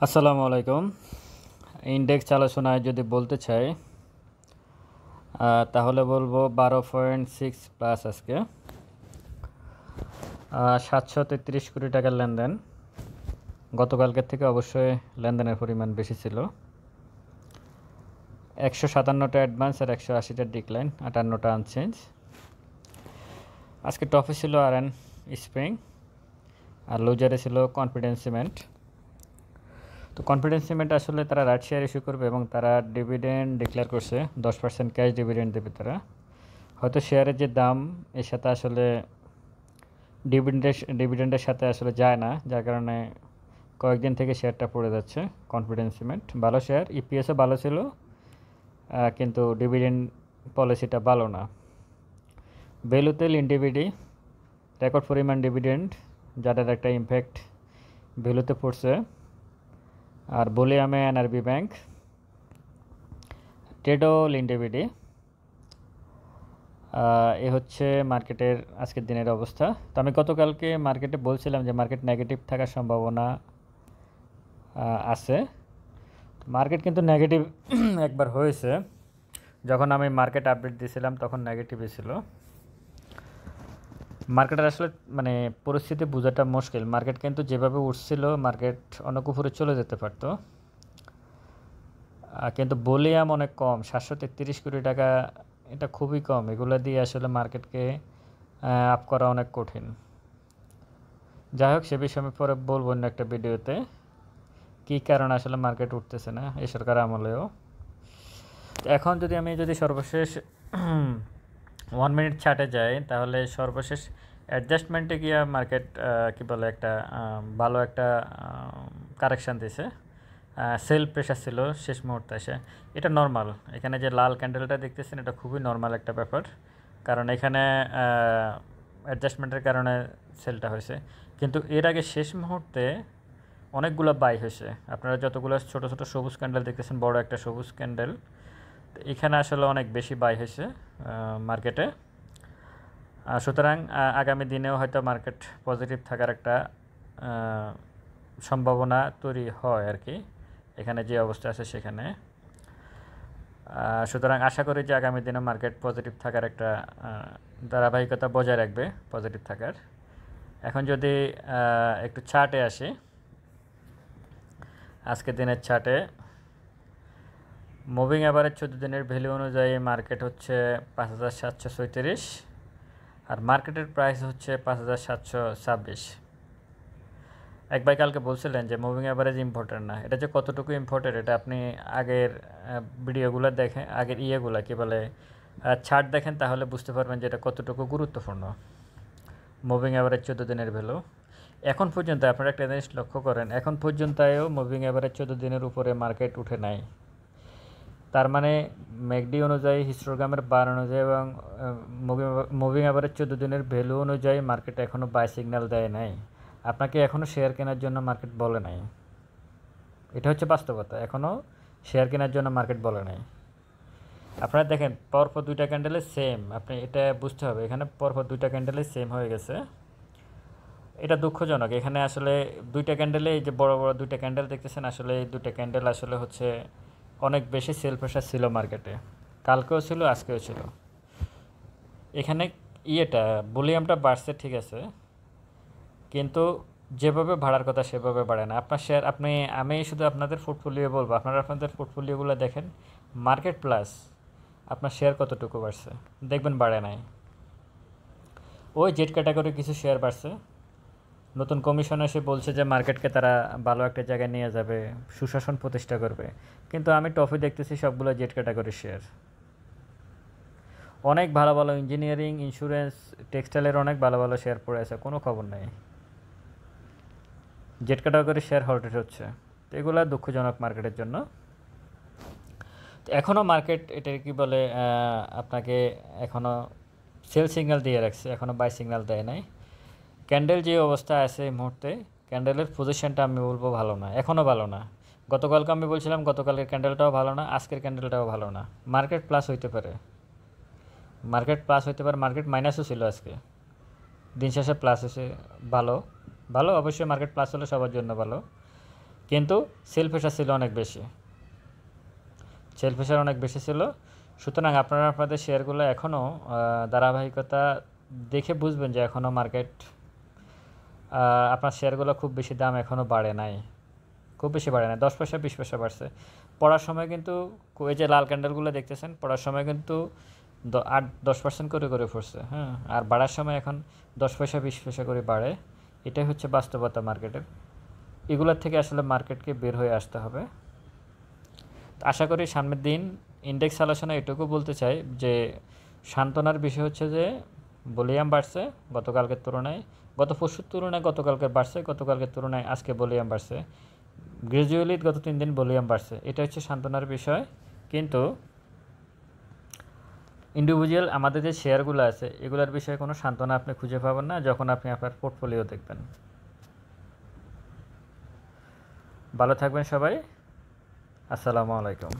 আসসালামু আলাইকুম। ইন্ডেক্স আলোচনায় যদি বলতে চাই তাহলে বলবো 12.6 প্লাস আজকে 733 কোটি টাকার লেনদেন। গতকালকের থেকে অবশ্যই লেনদেনের পরিমাণ বেশি ছিল। 157টা অ্যাডভান্স আর 180টা ডিক্লাইন, 58টা আনচেঞ্জ। আজকে টপে ছিল আরএন স্প্রিং আর লুজারে ছিল কনফিডেন্স সিমেন্ট। তো কনফিডেন্স সিমেন্ট আসলে তারা রাইট শেয়ার ইস্যু করবে এবং তারা ডিভিডেন্ড ডিক্লেয়ার করছে, 10% ক্যাশ ডিভিডেন্ড দেবে তারা। হয়তো শেয়ারের যে দাম এর সাথে আসলে ডিভিডেন্ডের সাথে আসলে যায় না, যার কারণে কয়েকদিন থেকে শেয়ারটা পড়ে যাচ্ছে। কনফিডেন্স সিমেন্ট ভালো শেয়ার, ইপিএসও ভালো ছিল, কিন্তু ডিভিডেন্ড পলিসিটা ভালো না। ভ্যালুতে লিনডিভিডি রেকর্ড পরিমাণ ডিভিডেন্ড, যাদের একটা ইম্প্যাক্ট ভ্যালুতে পড়ছে। আর বলিয়ামে এনআরবি ব্যাংক, টেডো লিনডিভিডি। এ হচ্ছে মার্কেটের আজকের দিনের অবস্থা। তো আমি গতকালকে মার্কেটে বলছিলাম যে মার্কেট নেগেটিভ থাকার সম্ভাবনা আছে। মার্কেট কিন্তু নেগেটিভ একবার হয়েছে, যখন আমি মার্কেট আপডেট দিয়েছিলাম তখন নেগেটিভই ছিল। মার্কেটের আসলে মানে পরিস্থিতি বোঝাটা মুশকিল। মার্কেট কিন্তু যেভাবে উঠছিল মার্কেট অনেক উপরে চলে যেতে পারতো, কিন্তু ভলিউম অনেক কম, 733 কোটি টাকা, এটা খুবই কম। এগুলো দিয়ে আসলে মার্কেটকে আপ করা অনেক কঠিন। যাই হোক, সে বিষয়ে আমি পরে বলবো অন্য একটা ভিডিওতে কী কারণে আসলে মার্কেট উঠতেছে না এই সরকার আমলেও। এখন যদি সর্বশেষ 1 মিনিট চার্টে যাই, তাহলে সর্বশেষ অ্যাডজাস্টমেন্টে গিয়ে মার্কেট কী বলে একটা ভালো একটা কারেকশান দিছে। সেল প্রেশার ছিল শেষ মুহূর্তে এসে, এটা নর্মাল। এখানে যে লাল ক্যান্ডেলটা দেখতেছেন এটা খুবই নর্মাল একটা ব্যাপার, কারণ এখানে অ্যাডজাস্টমেন্টের কারণে সেলটা হয়েছে। কিন্তু এর আগে শেষ মুহূর্তে অনেকগুলো বাই হয়েছে। আপনারা যতগুলো ছোট ছোট সবুজ ক্যান্ডেল দেখতেছেন, বড় একটা সবুজ ক্যান্ডেল, এখানে আসলে অনেক বেশি বাই হয়েছে মার্কেটে। সুতরাং আগামী দিনেও হয়তো মার্কেট পজিটিভ থাকার একটা সম্ভাবনা তৈরি হয় আর কি, এখানে যে অবস্থা আছে সেখানে। সুতরাং আশা করি যে আগামী দিনে মার্কেট পজিটিভ থাকার একটা ধারাবাহিকতা বজায় রাখবে, পজিটিভ থাকার। এখন যদি একটু চার্টে আসি, আজকের দিনের চার্টে মুভিং অ্যাভারেজ 14 দিনের ভ্যালু অনুযায়ী মার্কেট হচ্ছে 5736, আর মার্কেটের প্রাইস হচ্ছে 5726। এক ভাই কালকে বলছিলেন যে মুভিং অ্যাভারেজ ইম্পর্টেন্ট না। এটা যে কতটুকু ইম্পর্টেন্ট এটা আপনি আগের ভিডিওগুলো দেখেন, আগের কী বলে চার্ট দেখেন, তাহলে বুঝতে পারবেন যে এটা কতটুকু গুরুত্বপূর্ণ। মুভিং অ্যাভারেজ 14 দিনের ভ্যালু এখন পর্যন্ত আপনারা একটা জিনিস লক্ষ্য করেন, এখন পর্যন্তও মুভিং অ্যাভারেজ 14 দিনের উপরে মার্কেট উঠে নাই। তার মানে ম্যাকডি অনুযায়ী, হিস্টোগ্রামের বার অনুযায়ী এবং মুভিং অ্যাভারেজ 14 দিনের ভ্যালু অনুযায়ী মার্কেট এখনও বাই সিগন্যাল দেয় নাই। আপনাকে এখনও শেয়ার কেনার জন্য মার্কেট বলে নাই, এটা হচ্ছে বাস্তবতা। এখনও শেয়ার কেনার জন্য মার্কেট বলে নাই। আপনারা দেখেন পরপর দুইটা ক্যান্ডেলে সেম, আপনি এটা বুঝতে হবে। এখানে পরপর দুইটা ক্যান্ডেলে সেম হয়ে গেছে, এটা দুঃখজনক। এখানে আসলে দুইটা ক্যান্ডেলে, এই যে বড় বড় দুইটা ক্যান্ডেল দেখতেছেন, আসলে এই দুইটা ক্যান্ডেল আসলে হচ্ছে অনেক বেশি সেল প্রেশার ছিল মার্কেটে, কালকেও ছিল আজকেও ছিল। এখানে ভলিউমটা বাড়ছে ঠিক আছে, কিন্তু যেভাবে বাড়ার কথা সেভাবে বাড়ে না। আপনার শেয়ার আমি শুধু আপনাদের পোর্টফোলিও বলবো, আপনারা আপনাদের পোর্টফোলিওগুলো দেখেন, মার্কেট প্লাস আপনার শেয়ার কতটুকু বাড়ছে, দেখবেন বাড়ে নাই। ওই জেড ক্যাটাগরি কিছু শেয়ার বাড়ছে, নতুন কমিশন এসে বলছে যে মার্কেটকে তারা ভালো একটা জায়গায় নিয়ে যাবে, সুশাসন প্রতিষ্ঠা করবে, কিন্তু আমি টপে দেখতেছি সবগুলো জেড ক্যাটাগরির শেয়ার। অনেক ভালো ভালো ইঞ্জিনিয়ারিং, ইন্স্যুরেন্স, টেক্সটাইলের অনেক ভালো ভালো শেয়ার পড়ে আছে, কোনো খবর নেই। জেড ক্যাটাগরির শেয়ার হল্টেড হচ্ছে, তো এগুলো দুঃখজনক মার্কেটের জন্য। তো এখনও মার্কেট এটা কী বলে আপনাকে এখনও সেল সিগন্যাল দিয়ে রাখছে, এখনও বাই সিগন্যাল দেয় নাই। ক্যান্ডেল যে অবস্থা আছে এই মুহূর্তে, ক্যান্ডেলের পজিশনটা আমি বলবো ভালো না, এখনও ভালো না। গতকালকে আমি বলছিলাম গতকালের ক্যান্ডেলটাও ভালো না, আজকের ক্যান্ডেলটাও ভালো না। মার্কেট প্লাস হইতে পারে, মার্কেট মাইনাসও ছিল আজকে, দিন শেষে প্লাস হয়েছে। ভালো অবশ্যই মার্কেট প্লাস হলে সবার জন্য ভালো, কিন্তু সেল প্রেশার ছিল অনেক বেশি, সেল প্রেশার অনেক বেশি ছিল। সুতরাং আপনারা আপনাদের শেয়ারগুলো এখনও ধারাবাহিকতা দেখে বুঝবেন যে এখনও মার্কেট আপনার শেয়ারগুলো খুব বেশি দাম এখনও বাড়ে নাই, খুব বেশি বাড়ে নাই, 10 পয়সা 20 পয়সা বাড়ছে। পড়ার সময় কিন্তু এই যে লাল ক্যান্ডেলগুলো দেখতেছেন, পড়ার সময় কিন্তু 8-10% করে করে পড়ছে, হ্যাঁ। আর বাড়ার সময় এখন 10 পয়সা 20 পয়সা করে বাড়ে। এটাই হচ্ছে বাস্তবতা মার্কেটের। এগুলোর থেকে আসলে মার্কেটকে বের হয়ে আসতে হবে। আশা করি সামনের দিন ইন্ডেক্স আলোচনা এটুকু বলতে চাই যে সান্ত্বনার বিষয় হচ্ছে যে ভলিউম বাড়ছে গতকালকের তুলনায়, গত পরশুর তুলনায় গতকালকে বাড়ছে, গতকালকের তুলনায় আজকে ভলিউম বাড়ছে, গ্রাজুয়ালি গত 3 দিন ভলিউম বাড়ছে, এটা হচ্ছে সান্ত্বনার বিষয়। কিন্তু ইন্ডিভিজুয়াল আমাদের যে শেয়ারগুলো আছে এগুলোর বিষয়ে কোনো সান্ত্বনা আপনি খুঁজে পাবেন না যখন আপনি আপনার পোর্টফোলিও দেখবেন। ভালো থাকবেন সবাই, আসসালামু আলাইকুম।